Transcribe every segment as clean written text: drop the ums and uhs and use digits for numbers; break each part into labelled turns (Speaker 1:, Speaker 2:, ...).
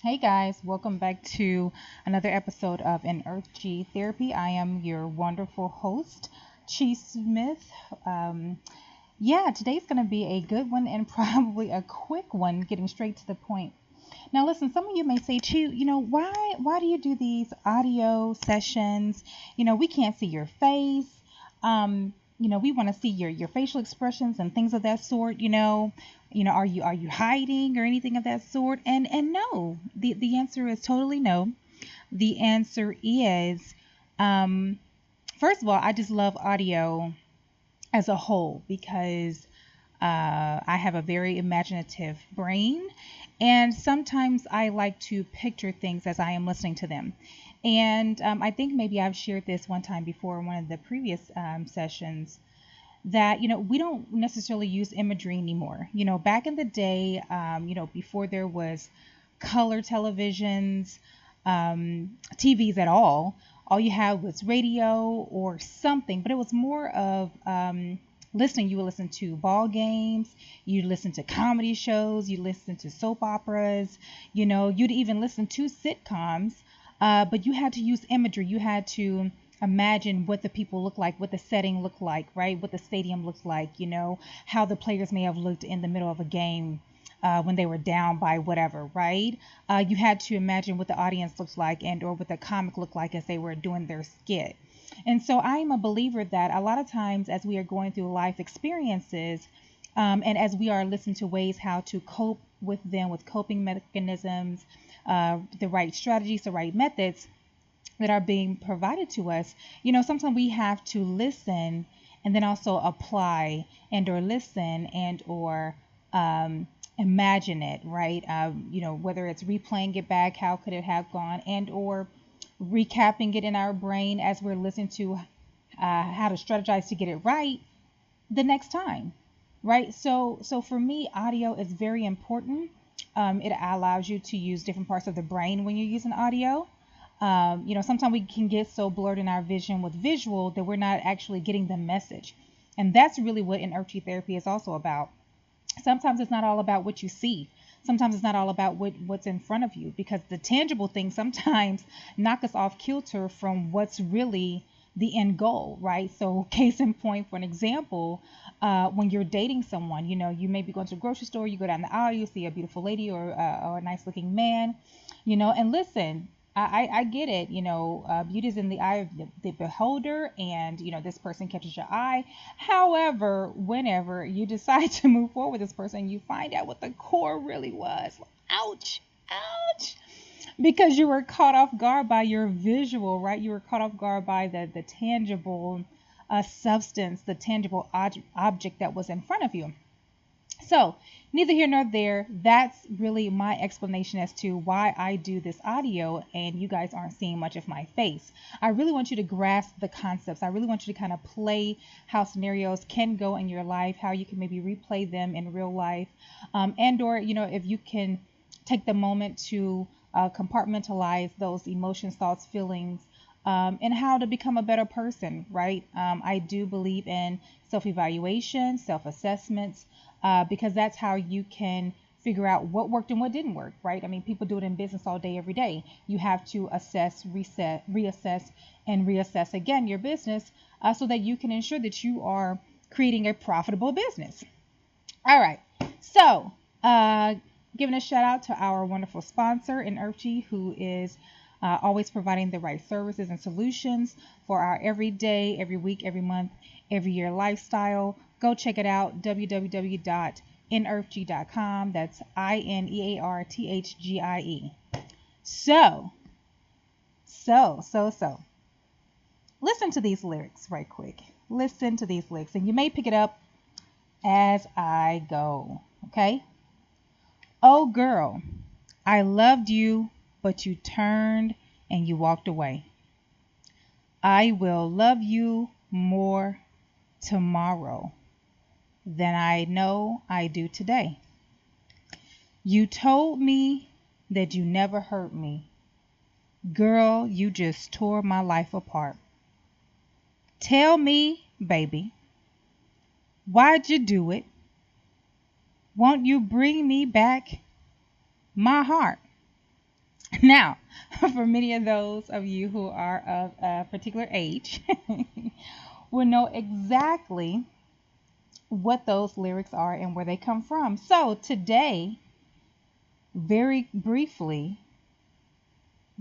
Speaker 1: Hey guys, welcome back to another episode of InEarthgie Therapy. I am your wonderful host, Chi Smith. Today's going to be a good one and probably a quick one, getting straight to the point. Now, listen, some of you may say, Chi, why do you do these audio sessions? We can't see your face. We want to see your facial expressions and things of that sort. Are you hiding or anything of that sort? And no, the answer is totally no. The answer is, um, first of all, I just love audio as a whole because I have a very imaginative brain, and sometimes I like to picture things as I am listening to them. And I think maybe I've shared this one time before in one of the previous sessions that we don't necessarily use imagery anymore. Back in the day, before there was color televisions, TVs at all you had was radio or something, but it was more of listening. You would listen to ball games, you'd listen to comedy shows, you listen to soap operas, you'd even listen to sitcoms, but you had to use imagery. You had to imagine what the people look like, what the setting looked like, right? What the stadium looks like, how the players may have looked in the middle of a game when they were down by whatever, right? You had to imagine what the audience looks like and or what the comic looked like as they were doing their skit. And so I am a believer that a lot of times as we are going through life experiences, and as we are listening to ways how to cope with them, with coping mechanisms, the right strategies, the right methods that are being provided to us, sometimes we have to listen and then also apply and or listen and or imagine it, right? Whether it's replaying it back, how could it have gone, and or recapping it in our brain as we're listening to how to strategize to get it right the next time, right? So for me, audio is very important. It allows you to use different parts of the brain when you're using audio. Sometimes we can get so blurred in our vision with visual that we're not actually getting the message. And that's really what InEarthgie Therapy is also about. Sometimes it's not all about what you see. Sometimes it's not all about what's in front of you, because the tangible things sometimes knock us off kilter from what's really the end goal, right? So case in point, for an example, when you're dating someone, you may be going to the grocery store, you go down the aisle, you see a beautiful lady or a nice looking man, and listen, I get it. Beauty is in the eye of the beholder, and this person catches your eye. However, whenever you decide to move forward with this person, you find out what the core really was. Ouch, ouch, because you were caught off guard by your visual, right? You were caught off guard by the tangible substance, the tangible object that was in front of you. So, neither here nor there. That's really my explanation as to why I do this audio and you guys aren't seeing much of my face. I really want you to grasp the concepts. I really want you to kind of play how scenarios can go in your life, how you can maybe replay them in real life, and or, if you can take the moment to compartmentalize those emotions, thoughts, feelings, and how to become a better person, right? I do believe in self-evaluation, self-assessments, because that's how you can figure out what worked and what didn't work, right? I mean, people do it in business all day, every day. You have to assess, reset, reassess, and reassess again your business so that you can ensure that you are creating a profitable business. All right. So, giving a shout out to our wonderful sponsor, InEarthgie, who is always providing the right services and solutions for our everyday, every week, every month, every year lifestyle. Go check it out, www.inearthgie.com. That's INEARTHGIE. So. Listen to these lyrics right quick. Listen to these lyrics, and you may pick it up as I go, okay? Oh, girl, I loved you, but you turned and you walked away. I will love you more tomorrow than I know I do today. You told me that you never hurt me. Girl, you just tore my life apart. Tell me, baby, why'd you do it? Won't you bring me back my heart? Now, for many of those of you who are of a particular age, will know exactly what those lyrics are and where they come from. So today, very briefly,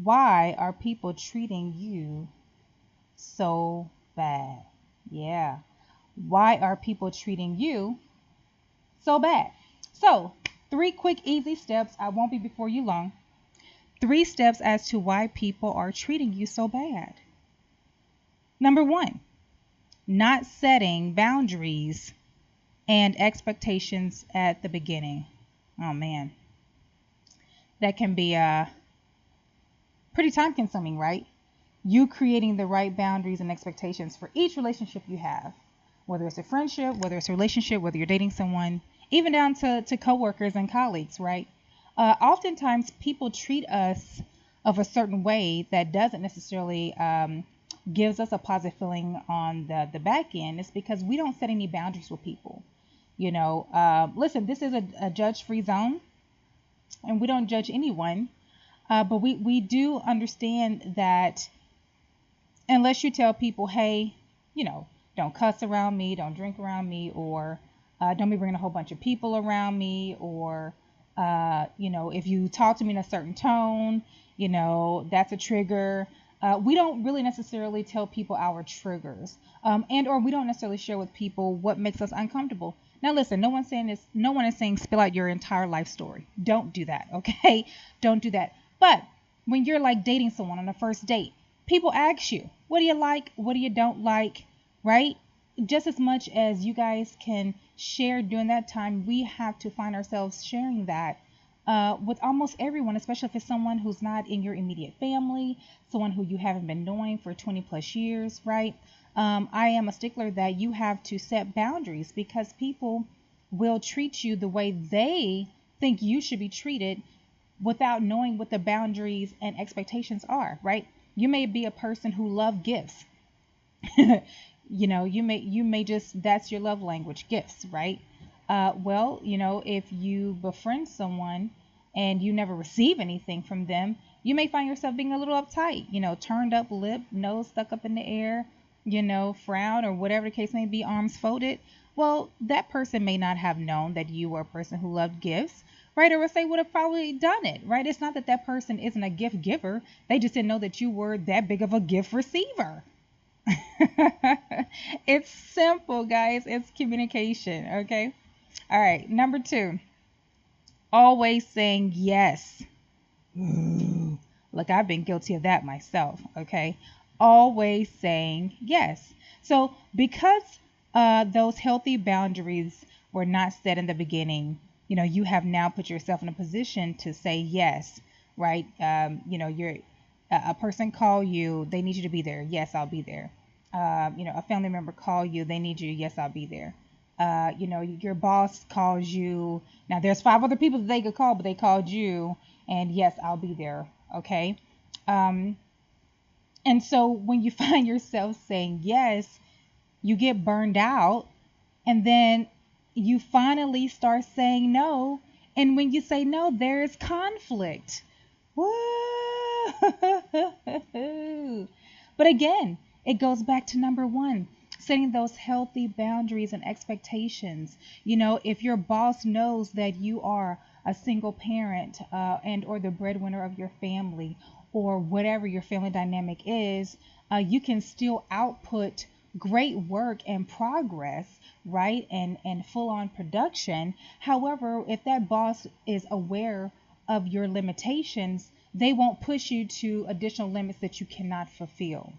Speaker 1: why are people treating you so bad? Yeah. Why are people treating you so bad? So, 3 quick, easy steps. I won't be before you long. 3 steps as to why people are treating you so bad. Number 1, not setting boundaries and expectations at the beginning. Oh man, that can be pretty time consuming, right? You creating the right boundaries and expectations for each relationship you have, whether it's a friendship, whether it's a relationship, whether you're dating someone, even down to coworkers and colleagues, right? Oftentimes people treat us of a certain way that doesn't necessarily gives us a positive feeling on the back end. It's because we don't set any boundaries with people. Listen, this is a judge-free zone, and we don't judge anyone. But we do understand that unless you tell people, hey, don't cuss around me, don't drink around me, or don't be bringing a whole bunch of people around me, or, if you talk to me in a certain tone, that's a trigger. We don't really necessarily tell people our triggers, or we don't necessarily share with people what makes us uncomfortable. Now, listen, no one is saying spill out your entire life story. Don't do that, okay? Don't do that. But when you're like dating someone on a first date, people ask you, what do you like? What do you don't like? Right? Just as much as you guys can share during that time, we have to find ourselves sharing that with almost everyone, especially if it's someone who's not in your immediate family, someone who you haven't been knowing for 20 plus years, right? I am a stickler that you have to set boundaries because people will treat you the way they think you should be treated without knowing what the boundaries and expectations are, right? You may be a person who loves gifts. You may just, that's your love language, gifts, right? If you befriend someone and you never receive anything from them, you may find yourself being a little uptight, turned up lip, nose stuck up in the air, frown, or whatever the case may be, arms folded. Well, that person may not have known that you were a person who loved gifts, right? Or else they would have probably done it, right? It's not that that person isn't a gift giver. They just didn't know that you were that big of a gift receiver. It's simple, guys. It's communication, okay? All right, number 2, always saying yes. Ooh, look, I've been guilty of that myself, okay? Always saying yes. So because those healthy boundaries were not set in the beginning, you have now put yourself in a position to say yes, right? You're a person call you, they need you to be there. Yes, I'll be there. A family member call you, they need you. Yes, I'll be there. Your boss calls you. Now there's 5 other people that they could call, but they called you, and yes, I'll be there. Okay. And so when you find yourself saying yes, you get burned out, and then you finally start saying no. And when you say no, there is conflict. Woo! But again, it goes back to number 1, setting those healthy boundaries and expectations. If your boss knows that you are a single parent and or the breadwinner of your family, or whatever your family dynamic is, you can still output great work and progress, right? And full on production. However, if that boss is aware of your limitations, they won't push you to additional limits that you cannot fulfill,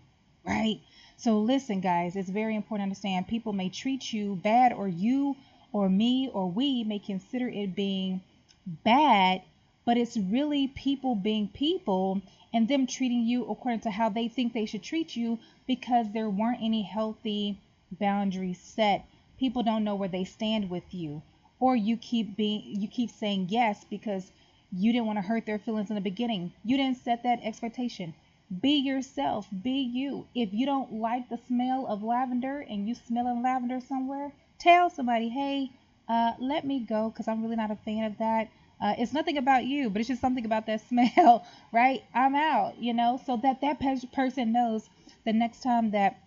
Speaker 1: right? So listen, guys, it's very important to understand people may treat you bad, or you or me or we may consider it being bad, but it's really people being people and them treating you according to how they think they should treat you, because there weren't any healthy boundaries set. People don't know where they stand with you, or you keep saying yes because you didn't want to hurt their feelings in the beginning. You didn't set that expectation. Be yourself, be you. If you don't like the smell of lavender and you smelling lavender somewhere, tell somebody, hey, let me go because I'm really not a fan of that. It's nothing about you, but it's just something about that smell, right? I'm out, so that person knows the next time that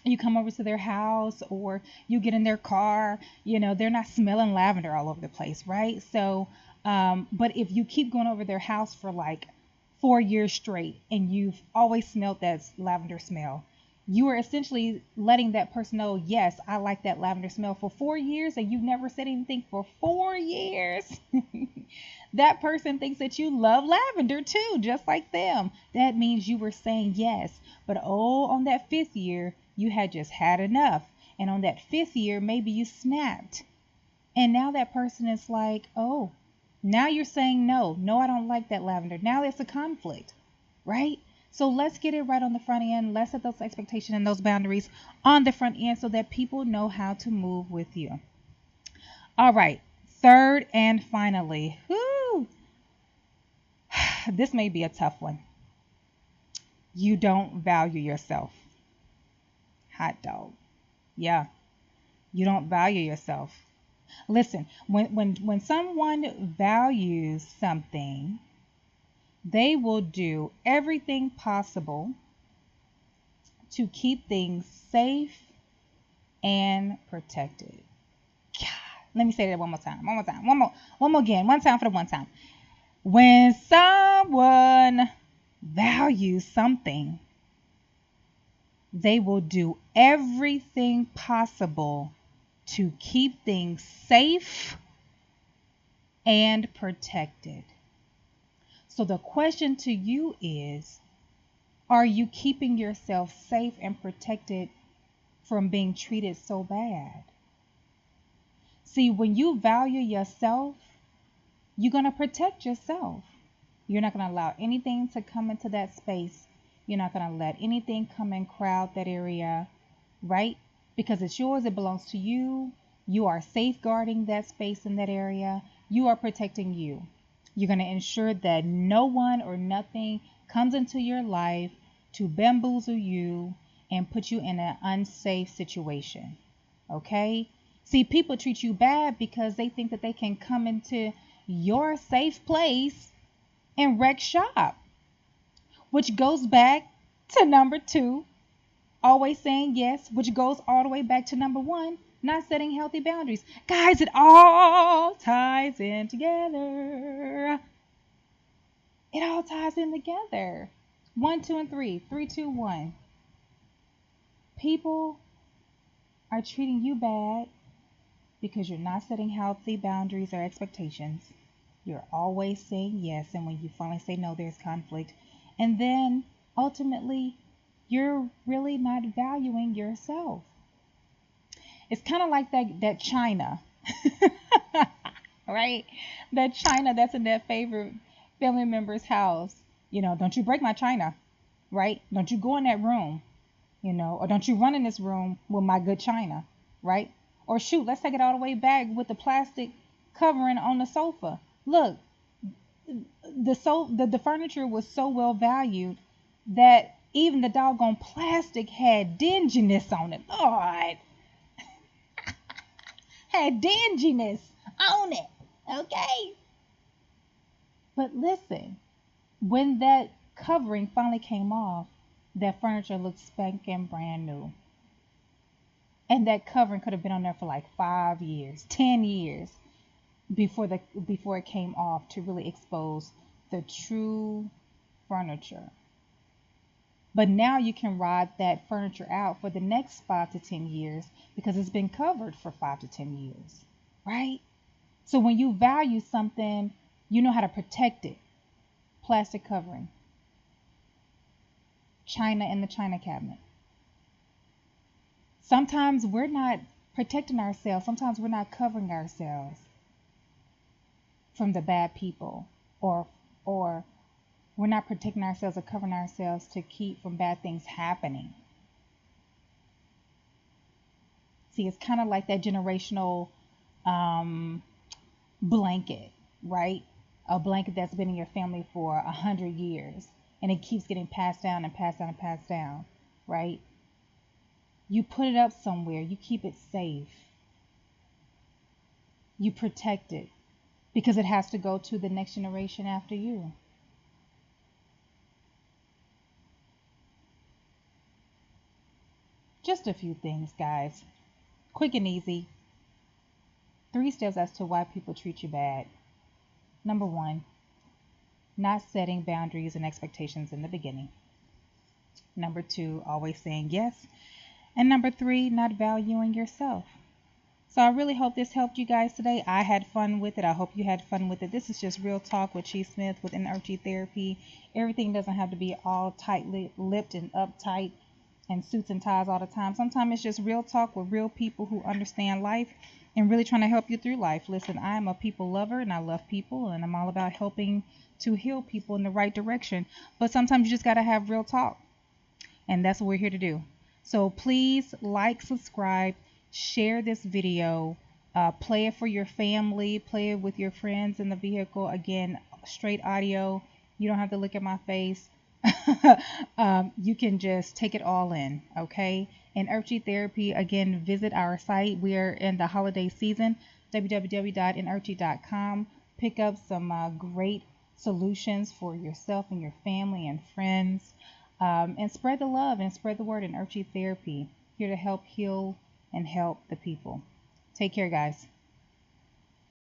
Speaker 1: you come over to their house or you get in their car, they're not smelling lavender all over the place, right? So, but if you keep going over their house for like 4 years straight and you've always smelled that lavender smell, you are essentially letting that person know, yes, I like that lavender smell for 4 years, and you've never said anything for 4 years. That person thinks that you love lavender too, just like them. That means you were saying yes. But on that 5th year, you had just had enough. And on that 5th year, maybe you snapped. And now that person is like, oh, now you're saying no. No, I don't like that lavender. Now it's a conflict, right? So let's get it right on the front end. Let's set those expectations and those boundaries on the front end so that people know how to move with you. All right. Third and finally, this may be a tough one. You don't value yourself. Hot dog. Yeah. You don't value yourself. Listen, when someone values something, they will do everything possible to keep things safe and protected. God, let me say that one more time. One more again. One time for the one time. When someone values something, they will do everything possible to keep things safe and protected. So the question to you is, are you keeping yourself safe and protected from being treated so bad? See, when you value yourself, you're going to protect yourself. You're not going to allow anything to come into that space. You're not going to let anything come and crowd that area, right? Because it's yours, it belongs to you. You are safeguarding that space in that area. You are protecting you. You're going to ensure that no one or nothing comes into your life to bamboozle you and put you in an unsafe situation. Okay? See, people treat you bad because they think that they can come into your safe place and wreck shop, which goes back to number 2, always saying yes, which goes all the way back to number 1, not setting healthy boundaries. Guys, it all ties in together. It all ties in together. 1, 2, and 3. 3, 2, 1. People are treating you bad because you're not setting healthy boundaries or expectations. You're always saying yes, and when you finally say no, there's conflict. And then ultimately, you're really not valuing yourself. It's kind of like that china, right? That china that's in that favorite family member's house. Don't you break my china, right? Don't you go in that room, or don't you run in this room with my good china, right? Or shoot, let's take it all the way back with the plastic covering on the sofa. Look, the furniture was so well valued that even the doggone plastic had dinginess on it. Lord. Had dinginess on it. Okay? But listen, when that covering finally came off, that furniture looked spanking brand new. And that covering could have been on there for like 5 years, 10 years before it came off to really expose the true furniture. But now you can ride that furniture out for the next 5 to 10 years because it's been covered for 5 to 10 years, right? So when you value something, you know how to protect it. Plastic covering. China in the china cabinet. Sometimes we're not protecting ourselves. Sometimes we're not covering ourselves from the bad people, or we're not protecting ourselves or covering ourselves to keep from bad things happening. See, it's kind of like that generational blanket, right? A blanket that's been in your family for 100 years, and it keeps getting passed down and passed down and passed down, right? You put it up somewhere, you keep it safe, you protect it, because it has to go to the next generation after you. Just a few things, guys. Quick and easy. 3 steps as to why people treat you bad. Number 1, not setting boundaries and expectations in the beginning. Number 2, always saying yes. And number 3, not valuing yourself. So I really hope this helped you guys today. I had fun with it. I hope you had fun with it. This is just real talk with Chi Smith with InEarthgie Therapy. Everything doesn't have to be all tight-lipped and uptight and suits and ties all the time. Sometimes it's just real talk with real people who understand life and really trying to help you through life. Listen, I'm a people lover and I love people, and I'm all about helping to heal people in the right direction. But sometimes you just got to have real talk, and that's what we're here to do. So please like, subscribe, share this video, play it for your family, play it with your friends in the vehicle. Again, straight audio. You don't have to look at my face. You can just take it all in, okay? InEarthgie Therapy, again, visit our site. We are in the holiday season, www.inearthgie.com. Pick up some great solutions for yourself and your family and friends, and spread the love and spread the word. InEarthgie Therapy, here to help heal and help the people. Take care, guys.